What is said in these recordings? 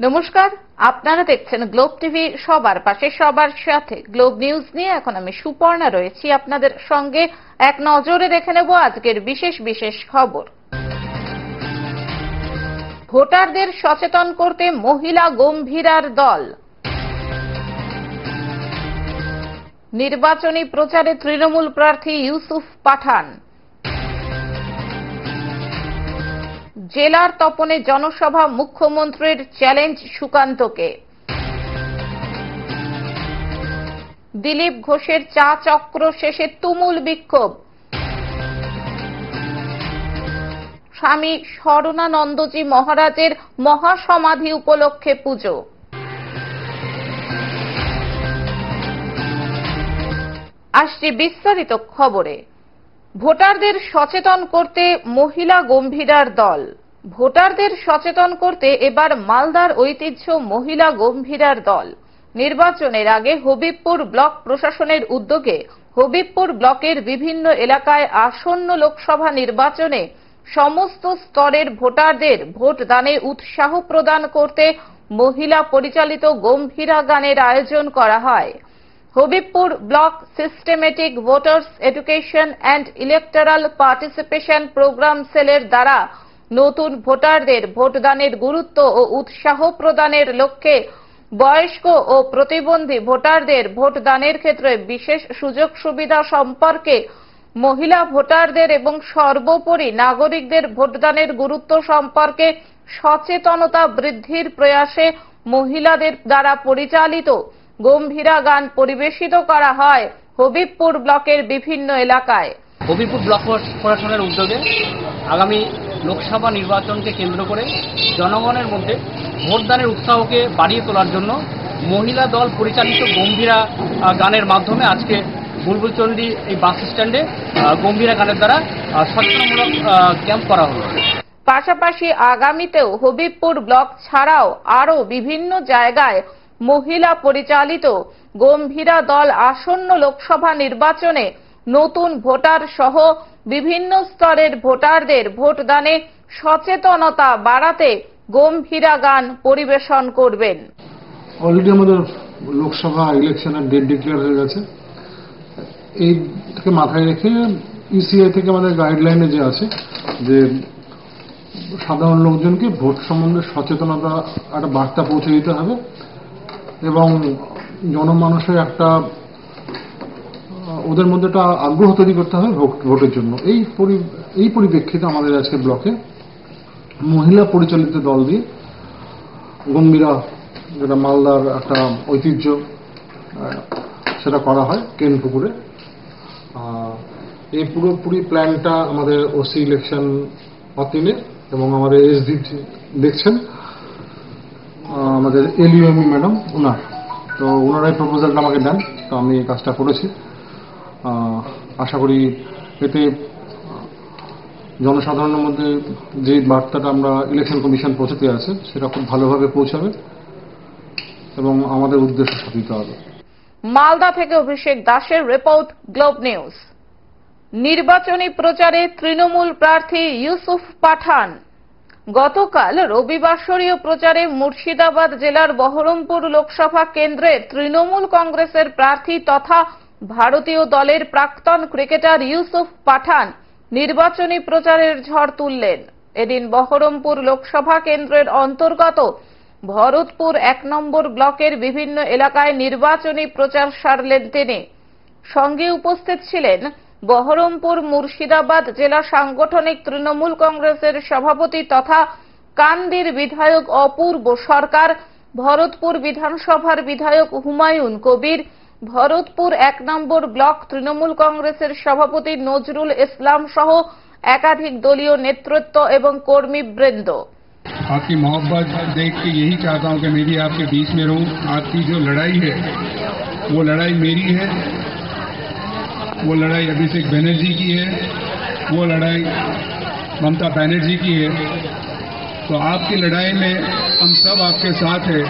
নমস্কার, আপনারা দেখছেন গ্লোব টিভি। সবার পাশে সবার সাথে গ্লোব নিউজ নিয়ে এখন আমি সুপর্ণা রয়েছি আপনাদের সঙ্গে। এক নজরে দেখে নেব আজকের বিশেষ বিশেষ খবর। ভোটারদের সচেতন করতে মহিলা গম্ভীরার দল। নির্বাচনী প্রচারে তৃণমূল প্রার্থী ইউসুফ পাঠান। জেলার তপনে জনসভা, মুখ্যমন্ত্রীর চ্যালেঞ্জ সুকান্তকে। দিলীপ ঘোষের চা চক্র শেষে তুমুল বিক্ষোভ। স্বামী শরণানন্দজি মহারাজের মহাসমাধি উপলক্ষে পুজো। আসছে বিস্তারিত খবরে। ভোটারদের সচেতন করতে মহিলা গম্ভীরার দল। ভোটারদের সচেতন করতে এবার মালদার ঐতিহ্য মহিলা গম্ভীরার দল। নির্বাচনের আগে হবিবপুর ব্লক প্রশাসনের উদ্যোগে হবিবপুর ব্লকের বিভিন্ন এলাকায় আসন্ন লোকসভা নির্বাচনে সমস্ত স্তরের ভোটারদের ভোটদানে উৎসাহ প্রদান করতে মহিলা পরিচালিত গম্ভীরা গানের আয়োজন করা হয়। Habibpur block systematic voters education and electoral participation programme সেলের দ্বারা নতুন ভোটারদের ভোটদানের গুরুত্ব ও উৎসাহ প্রদানের লক্ষ্যে বয়স্ক ও প্রতিবন্ধী ভোটারদের ভোটদানের ক্ষেত্রে বিশেষ সুযোগ সুবিধা সম্পর্কে, মহিলা ভোটারদের এবং সর্বোপরি নাগরিকদের ভোটদানের গুরুত্ব সম্পর্কে সচেতনতা বৃদ্ধির প্রয়াসে মহিলাদের দ্বারা পরিচালিত গম্ভীরা গান পরিবেশিত করা হয় হবিবপুর ব্লকের বিভিন্ন এলাকায়। হবিবপুর ব্লক প্রশাসনের উদ্যোগে আগামী লোকসভা নির্বাচনকে কেন্দ্র করে জনগণের মধ্যে ভোটদানের উৎসাহকে বাড়িয়ে তোলার জন্য মহিলা দল পরিচালিত গম্ভীরা গানের মাধ্যমে আজকে বুলবুলচন্ডী এই বাস স্ট্যান্ডে গম্ভীরা গানের দ্বারা সচেতনমূলক ক্যাম্প করা হলো। পাশাপাশি আগামীতেও হবিবপুর ব্লক ছাড়াও আরও বিভিন্ন জায়গায় মহিলা পরিচালিত গম্ভীরা দল আসন্ন লোকসভা নির্বাচনে নতুন ভোটার সহ বিভিন্ন স্তরের ভোটারদের ভোটদানে সচেতনতা বাড়াতে গম্ভীরা গান পরিবেশন করবেন। অলরেডি আমাদের লোকসভা ইলেকশনের ডেট ডিক্লেয়ার হয়ে গেছে। এই থেকে মাথায় রেখে ইসিআই থেকে আমাদের গাইডলাইনে যে আছে যে সাধারণ লোকজনকে ভোট সম্বন্ধে সচেতনতা একটা বার্তা পৌঁছে দিতে হবে এবং জনমানুষের একটা ওদের মধ্যে একটা আগ্রহ তৈরি করতে হবে ভোটের জন্য। এই পরিপ্রেক্ষিতে আমাদের আজকে ব্লকে মহিলা পরিচালিত দল দিয়ে গম্ভীরা, যেটা মালদার একটা ঐতিহ্য, সেটা করা হয় কেনপুকুরে। এই পুরোপুরি প্ল্যানটা আমাদের ওসি ইলেকশন অতীনে এবং আমাদের এসডি দেখছেন, আমাদের এলইউএমই ম্যাডাম ওনার। তো ওনারাই প্রপোজালটা আমাকে দেন, তো আমি এই কাজটা করেছি। আশা করি এতে জনসাধারণের মধ্যে যে বার্তাটা আমরা ইলেকশন কমিশন পৌঁছাতে আছে সেটা খুব ভালোভাবে পৌঁছাবে এবং আমাদের উদ্দেশ্য সাধিত হবে। মালদা থেকে অভিষেক দাসের রিপোর্ট, গ্লোব নিউজ। নির্বাচনী প্রচারে তৃণমূল প্রার্থী ইউসুফ পাঠান। গতকাল রবিবাসরীয় প্রচারে মুর্শিদাবাদ জেলার বহরমপুর লোকসভা কেন্দ্রে তৃণমূল কংগ্রেসের প্রার্থী তথা ভারতীয় দলের প্রাক্তন ক্রিকেটার ইউসুফ পাঠান নির্বাচনী প্রচারের ঝড় তুললেন। এদিন বহরমপুর লোকসভা কেন্দ্রের অন্তর্গত ভরতপুর 1 নম্বর ব্লকের বিভিন্ন এলাকায় নির্বাচনী প্রচার সারলেন তিনি। সঙ্গে উপস্থিত ছিলেন বহরমপুর মুর্শিদাবাদ জেলা সাংগঠনিক তৃণমূল কংগ্রেসের সভাপতি তথা কান্দির বিধায়ক অপূর্ব সরকার, ভরতপুর বিধানসভার বিধায়ক হুমায়ুন কবির, ভরতপুর 1 নম্বর ব্লক তৃণমূল কংগ্রেসের সভাপতি নজরুল ইসলাম সহ একাধিক দলীয় নেতৃত্ব এবং কর্মীবৃন্দ। आपकी मोहब्बत देख के यही चाहता हूं कि मैं भी आपके बीच में रहूं। आपकी जो लड़ाई है वो लड़ाई मेरी है, वो लड़ाई अभिषेक बनर्जी की है, वो लड़ाई ममता बनर्जी की है। तो आपकी लड़ाई में हम सब आपके साथ हैं।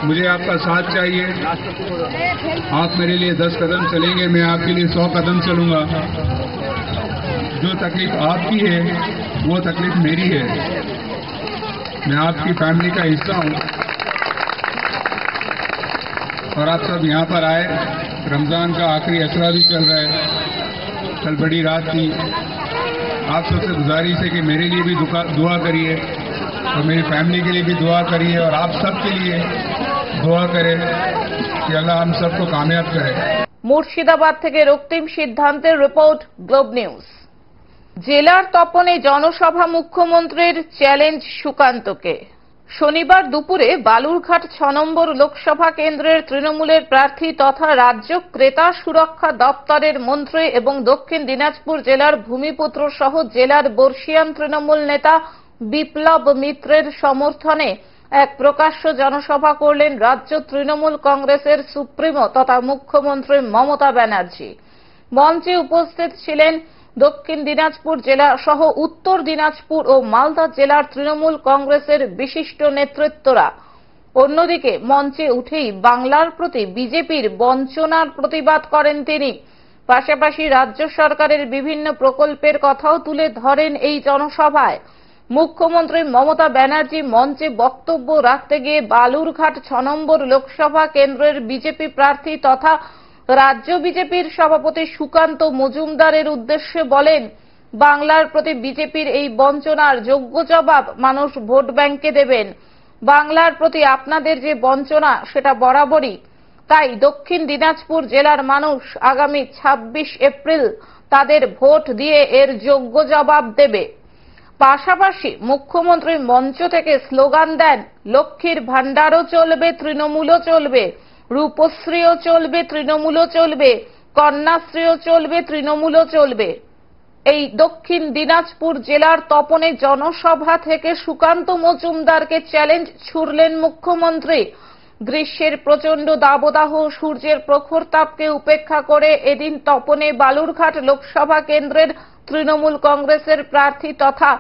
मुझे आपका साथ चाहिए। आप मेरे लिए 10 कदम चलेंगे, मैं आपके लिए 100 कदम चलूंगा। जो तकलीफ आपकी है वो तकलीफ मेरी है। मैं आपकी फैमिली का हिस्सा हूं और आप सब यहां पर आए। रमजान का आखिरी असरा भी चल रहा है, कल बड़ी रात थी। आप सबसे गुजारिश है कि मेरे लिए भी दुआ करिए और मेरी फैमिली के लिए भी दुआ करिए और आप सबके लिए दुआ करें कि अल्लाह हम सबको कामयाब करे। মুর্শিদাবাদ থেকে রক্তিম সিদ্ধান্তের রিপোর্ট, গ্লোব নিউজ। জেলার তপনে জনসভা, মুখ্যমন্ত্রীর চ্যালেঞ্জ সুকান্তকে। শনিবার দুপুরে বালুরঘাট 6 নম্বর লোকসভা কেন্দ্রের তৃণমূলের প্রার্থী তথা রাজ্য ক্রেতা সুরক্ষা দপ্তরের মন্ত্রী এবং দক্ষিণ দিনাজপুর জেলার ভূমিপুত্র সহ জেলার বর্ষিয়ান তৃণমূল নেতা বিপ্লব মিত্রের সমর্থনে এক প্রকাশ্য জনসভা করলেন রাজ্য তৃণমূল কংগ্রেসের সুপ্রিমো তথা মুখ্যমন্ত্রী মমতা ব্যানার্জি। মঞ্চে উপস্থিত ছিলেন দক্ষিণ দিনাজপুর জেলা সহ উত্তর দিনাজপুর ও মালদা জেলার তৃণমূল কংগ্রেসের বিশিষ্ট নেতৃত্বরা। অন্যদিকে মঞ্চে উঠেই বাংলার প্রতি বিজেপির বঞ্চনার প্রতিবাদ করেন তিনি। পাশাপাশি রাজ্য সরকারের বিভিন্ন প্রকল্পের কথাও তুলে ধরেন এই জনসভায়। মুখ্যমন্ত্রী মমতা ব্যানার্জি মঞ্চে বক্তব্য রাখতে গিয়ে বালুরঘাট 6 নম্বর লোকসভা কেন্দ্রের বিজেপি প্রার্থী তথা রাজ্য বিজেপির সভাপতি সুকান্ত মজুমদারের উদ্দেশ্যে বলেন, বাংলার প্রতি বিজেপির এই বঞ্চনার যোগ্য জবাব মানুষ ভোট ব্যাংকে দেবেন। বাংলার প্রতি আপনাদের যে বঞ্চনা সেটা বরাবরই, তাই দক্ষিণ দিনাজপুর জেলার মানুষ আগামী 26 এপ্রিল তাদের ভোট দিয়ে এর যোগ্য জবাব দেবে। পাশাপাশি মুখ্যমন্ত্রী মঞ্চ থেকে স্লোগান দেন, লক্ষ্মীর ভান্ডারও চলবে, তৃণমূলও চলবে, রূপশ্রীও চলবে, তৃণমূলও চলবে, কন্যাশ্রীও চলবে, তৃণমূলও চলবে। এই দক্ষিণ দিনাজপুর জেলার তপনে জনসভা থেকে সুকান্ত মজুমদারকে চ্যালেঞ্জ ছুড়লেন মুখ্যমন্ত্রী। গ্রীষ্মের প্রচন্ড দাবদাহ, সূর্যের প্রখর তাপকে উপেক্ষা করে এদিন তপনে বালুরঘাট লোকসভা কেন্দ্রের তৃণমূল কংগ্রেসের প্রার্থী তথা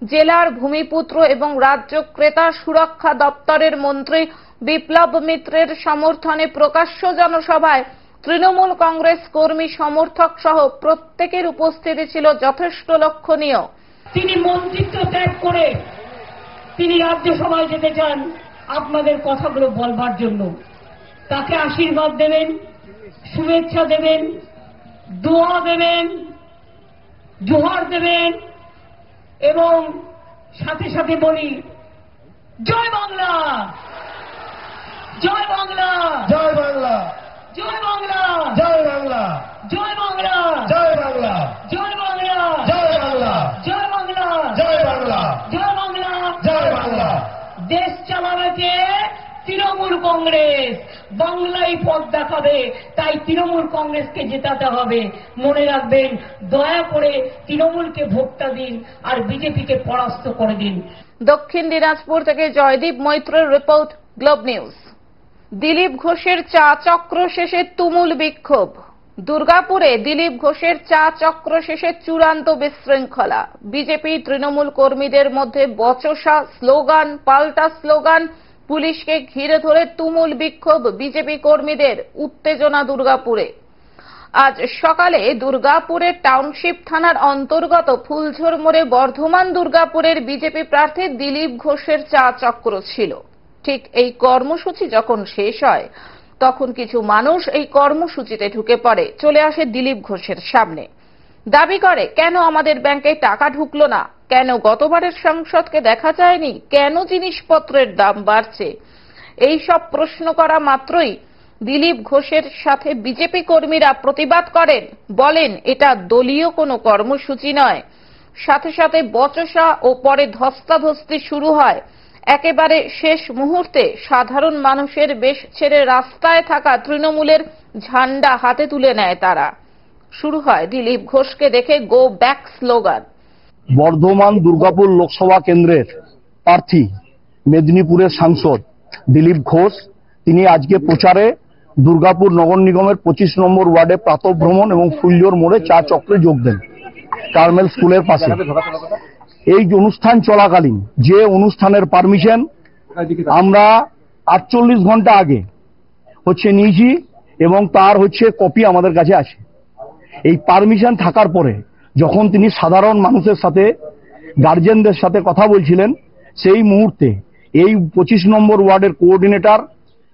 জেলার ভূমিপুত্র এবং রাজ্য ক্রেতা সুরক্ষা দপ্তরের মন্ত্রী বিপ্লব মিত্রের সমর্থনে প্রকাশ্য জনসভায় তৃণমূল কংগ্রেস কর্মী সমর্থক সহ প্রত্যেকের উপস্থিতি ছিল যথেষ্ট লক্ষণীয়। তিনি মন্ত্রিত্ব ত্যাগ করে তিনি রাজ্যসভায় যেতে চান আপনাদের কথাগুলো বলবার জন্য। তাকে আশীর্বাদ দেবেন, শুভেচ্ছা দেবেন, দোয়া দেবেন, জোহার দেবেন এবং সাথে সাথে বলি, জয় বাংলা, জয় বাংলা, জয় বাংলা, জয় বাংলা, জয় বাংলা, জয় বাংলা, জয় বাংলা, জয় বাংলা, জয় বাংলা, জয় বাংলা, জয় বাংলা, জয় বাংলা, জয় বাংলা। দেশ চালাবে কে? তৃণমূল কংগ্রেস। বাংলাই পথ দেখাবে, তাই তৃণমূল কংগ্রেসকে জেতাতে হবে। মনে রাখবেন, দয়া করে তৃণমূলকে ভোটটা দিন আর বিজেপিকে পরাস্ত করে দিন। দক্ষিণ দিনাজপুর থেকে জয়দীপ মৈত্রের রিপোর্ট, গ্লোব নিউজ। দিলীপ ঘোষের চা চক্র শেষে তুমুল বিক্ষোভ। দুর্গাপুরে দিলীপ ঘোষের চা চক্র শেষে চূড়ান্ত বিশৃঙ্খলা। বিজেপি তৃণমূল কর্মীদের মধ্যে বচসা, স্লোগান, পাল্টা স্লোগান, পুলিশকে ঘিরে ধরে তুমুল বিক্ষোভ বিজেপি কর্মীদের। উত্তেজনা দুর্গাপুরে। আজ সকালে দুর্গাপুরের টাউনশিপ থানার অন্তর্গত ফুলঝোর মোড়ে বর্ধমান দুর্গাপুরের বিজেপি প্রার্থী দিলীপ ঘোষের চা চক্র ছিল। ঠিক এই কর্মসূচি যখন শেষ হয় তখন কিছু মানুষ এই কর্মসূচিতে ঢুকে পড়ে, চলে আসে দিলীপ ঘোষের সামনে। দাবি করে, কেন আমাদের ব্যাংকে টাকা ঢুকলো না, কেন গতবারের সাংসদকে দেখা যায়নি, কেন জিনিসপত্রের দাম বাড়ছে। এই সব প্রশ্ন করা মাত্রই দিলীপ ঘোষের সাথে বিজেপি কর্মীরা প্রতিবাদ করেন, বলেন এটা দলীয় কোনো কর্মসূচি নয়। সাথে সাথে বচসা ও পরে ধস্তাধস্তি শুরু হয়। একেবারে শেষ মুহূর্তে সাধারণ মানুষের বেশ ছেড়ে রাস্তায় থাকা তৃণমূলের ঝান্ডা হাতে তুলে নেয় তারা। শুরু হয় দিলীপ ঘোষকে দেখে go back slogan. Bardhaman Durgapur Lok Sabha কেন্দ্রের প্রার্থী মেদিনীপুরের সাংসদ দিলীপ ঘোষ, তিনি আজকে প্রচারে দুর্গাপুর নগর নিগমের 25 নম্বর ওয়ার্ডে প্রাতঃভ্রমণ এবং ফুলজোর মোড়ে চা চক্রে যোগ দেন কার্মেল স্কুলের পাশে। এই অনুষ্ঠান চলাকালীন যে অনুষ্ঠানের পারমিশন আমরা 48 ঘন্টা আগে নিয়েছি এবং তার কপি আমাদের কাছে আছে। এই পারমিশন থাকার পরে যখন তিনি সাধারণ মানুষের সাথে, গার্জেনদের সাথে কথা বলছিলেন, সেই মুহূর্তে এই 25 নম্বর ওয়ার্ডের কোঅর্ডিনেটর,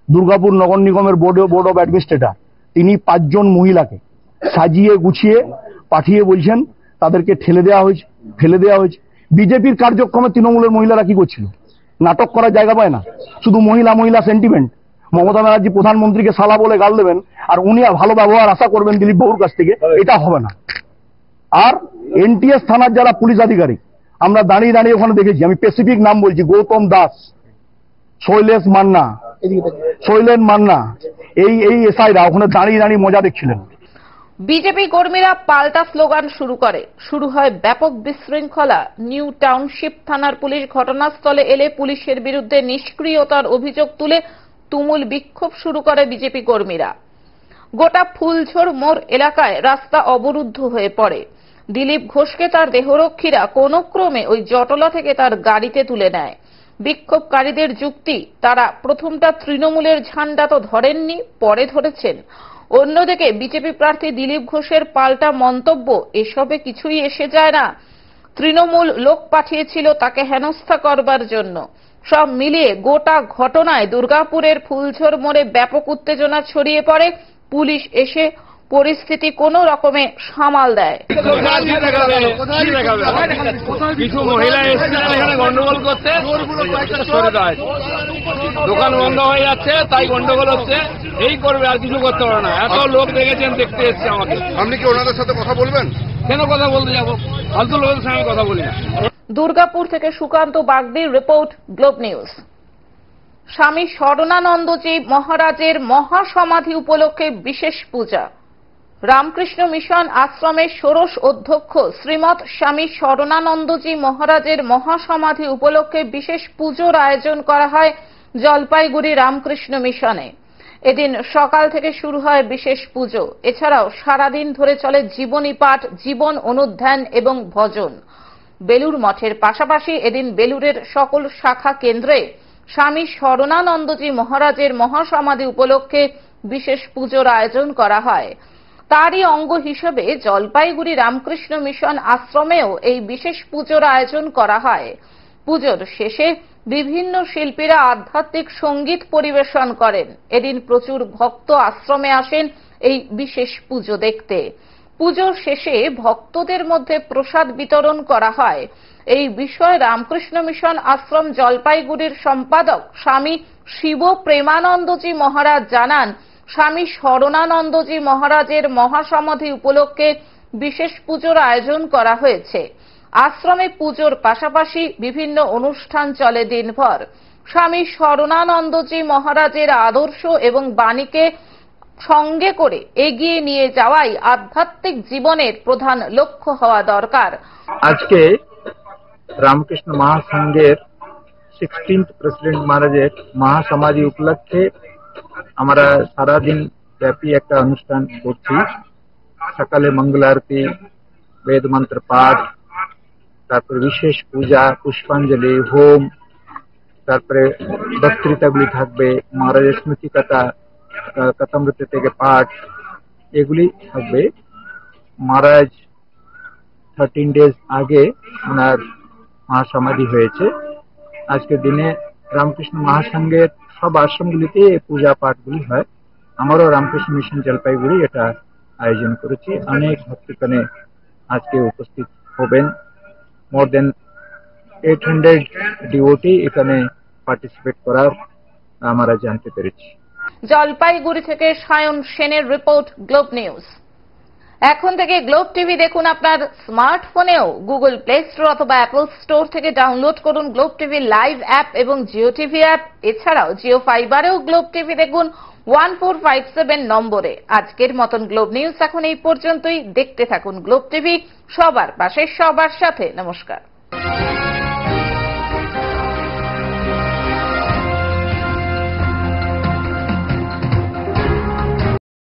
দুর্গাপুর নগর নিগমের বোর্ড অফ অ্যাডমিনিস্ট্রেটর, তিনি 5 জন মহিলাকে সাজিয়ে গুছিয়ে পাঠিয়ে বলছেন তাদেরকে ফেলে দেওয়া হয়েছে। বিজেপির কার্যক্রমে তৃণমূলের মহিলারা কি করছিল? নাটক করার জায়গা পায় না, শুধু মহিলা সেন্টিমেন্ট। মমতা ব্যানার্জি প্রধানমন্ত্রীকে শালা বলে গাল দেবেন আর উনি ভালো ব্যবহার আশা করবেন দিলীপ বাবুর কাছ থেকে, এটা হবে না। আর এনটিএস থানার যারা পুলিশ আধিকারিক, আমরা দাঁড়িয়ে ওখানে দেখেছি, আমি স্পেসিফিক নাম বলছি, গৌতম দাস, শৈলেন মান্না, এই এসআইরা ওখানে দাঁড়িয়ে মজা দেখছিলেন। বিজেপি কর্মীরা পাল্টা স্লোগান শুরু হয় ব্যাপক বিশৃঙ্খলা। নিউ টাউনশিপ থানার পুলিশ ঘটনাস্থলে এলে পুলিশের বিরুদ্ধে নিষ্ক্রিয়তার অভিযোগ তুলে তুমুল বিক্ষোভ শুরু করে বিজেপি কর্মীরা। গোটা ফুলঝোর মোড় এলাকায় রাস্তা অবরুদ্ধ হয়ে পড়ে। দিলীপ ঘোষকে তার দেহরক্ষীরা কোন ক্রমে ওই জটলা থেকে তার গাড়িতে তুলে নেয়। বিক্ষোভকারীদের যুক্তি, তারা প্রথমটা তৃণমূলের ঝান্ডা তো ধরেননি, পরে ধরেছেন। অন্যদিকে বিজেপি প্রার্থী দিলীপ ঘোষের পাল্টা মন্তব্য, এসবে কিছুই এসে যায় না, তৃণমূল লোক পাঠিয়েছিল তাকে হেনস্থা করবার জন্য। সব মিলিয়ে গোটা ঘটনায় দুর্গাপুরের ফুলঝোর মোড়ে ব্যাপক উত্তেজনা ছড়িয়ে পড়ে। পুলিশ এসে পরিস্থিতি কোনো রকমে সামাল দেয়। কিছু মহিলা এসেছিলেন এখানে গন্ডগোল করতে, দোকান বন্ধ হয়ে যাচ্ছে, তাই গন্ডগোল হচ্ছে। এই করবে, আর কিছু করতে পারে না। এত লোক দেখেছেন, দেখতে এসছে আমাকে। আপনি কি ওনাদের সাথে কথা বলবেন? কেন কথা বলতে যাবো? ফালতু লোকের সঙ্গে কথা বলি না। দুর্গাপুর থেকে সুকান্ত বাগদির রিপোর্ট, গ্লোব নিউজ। স্বামী স্মরণানন্দজি মহারাজের মহাসমাধি উপলক্ষে বিশেষ পূজা। রামকৃষ্ণ মিশন আশ্রমের ষোড়শ অধ্যক্ষ শ্রীমৎ স্বামী স্মরণানন্দজি মহারাজের মহাসমাধি উপলক্ষে বিশেষ পুজোর আয়োজন করা হয় জলপাইগুড়ি রামকৃষ্ণ মিশনে। এদিন সকাল থেকে শুরু হয় বিশেষ পুজো। এছাড়াও সারাদিন ধরে চলে জীবনী পাঠ, জীবন অনুধ্যান এবং ভজন। বেলুর মঠের পাশাপাশি এদিন বেলুরের সকল শাখা কেন্দ্রে স্বামী স্মরণানন্দজি মহারাজের মহাসমাধি উপলক্ষে বিশেষ পুজোর আয়োজন করা হয়। তারই অঙ্গ হিসেবে জলপাইগুড়ি রামকৃষ্ণ মিশন আশ্রমেও এই বিশেষ পুজোর আয়োজন করা হয়। পুজোর শেষে বিভিন্ন শিল্পীরা আধ্যাত্মিক সঙ্গীত পরিবেশন করেন। এদিন প্রচুর ভক্ত আশ্রমে আসেন এই বিশেষ পুজো দেখতে। পুজোর শেষে ভক্তদের মধ্যে প্রসাদ বিতরণ করা হয়। এই বিষয়ে রামকৃষ্ণ মিশন আশ্রম জলপাইগুড়ির সম্পাদক স্বামী শিব প্রেমানন্দজি মহারাজ জানান, স্বামী স্মরণানন্দজি মহারাজের মহাসমাধি উপলক্ষে বিশেষ পুজোর আয়োজন করা হয়েছে। আশ্রমে পুজোর পাশাপাশি বিভিন্ন অনুষ্ঠান চলে দিনভর। স্বামী স্মরণানন্দজি মহারাজের আদর্শ এবং বাণীকে সঙ্গে করে এগিয়ে নিয়ে যাওয়াই আধ্যাত্মিক জীবনের প্রধান লক্ষ্য হওয়া দরকার। আজকে রামকৃষ্ণ মহাসংঘের 16th প্রেসিডেন্ট মহারাজের মহাসমাধি উপলক্ষে আমরা সারাদিন ব্যাপী একটা অনুষ্ঠান করছি। সকালে মঙ্গল আরতি, বেদ মন্ত্র পাঠ, তারপরে বিশেষ পূজা, পুষ্পাঞ্জলি, হোম, তারপরে বক্তৃতাগুলি থাকবে, মহারাজের স্মৃতি কথামৃত থেকে পাঠ, এগুলি থাকবে। মহারাজ 13 days আগে ওনার মহাসমাধি হয়েছে। আজকের দিনে রামকৃষ্ণ মহাসংঘের সব আশ্রমগুলিতে পূজা পাঠগুলি হয়। আমারও রামকৃষ্ণ মিশন জলপাইগুড়ি এটা আয়োজন করেছি। অনেক ভক্তগণ আজকে উপস্থিত হবেন। মোর দেন 800 ডিওটি এখানে পার্টিসিপেট করার আমরা জানতে পেরেছি। জলপাইগুড়ি থেকে সায়ন সেনের রিপোর্ট, গ্লোব নিউজ। এখন থেকে গ্লোব টিভি দেখুন আপনার স্মার্টফোনেও। গুগল প্লে স্টোর অথবা অ্যাপল স্টোর থেকে ডাউনলোড করুন গ্লোব টিভি লাইভ অ্যাপ এবং জিও টিভি অ্যাপ। এছাড়াও জিও ফাইবারেও গ্লোব টিভি দেখুন 1457 নম্বরে। আজকের মতন গ্লোব নিউজ এখন এই পর্যন্তই। দেখতে থাকুন গ্লোব টিভি, সবার পাশে সবার সাথে। নমস্কার।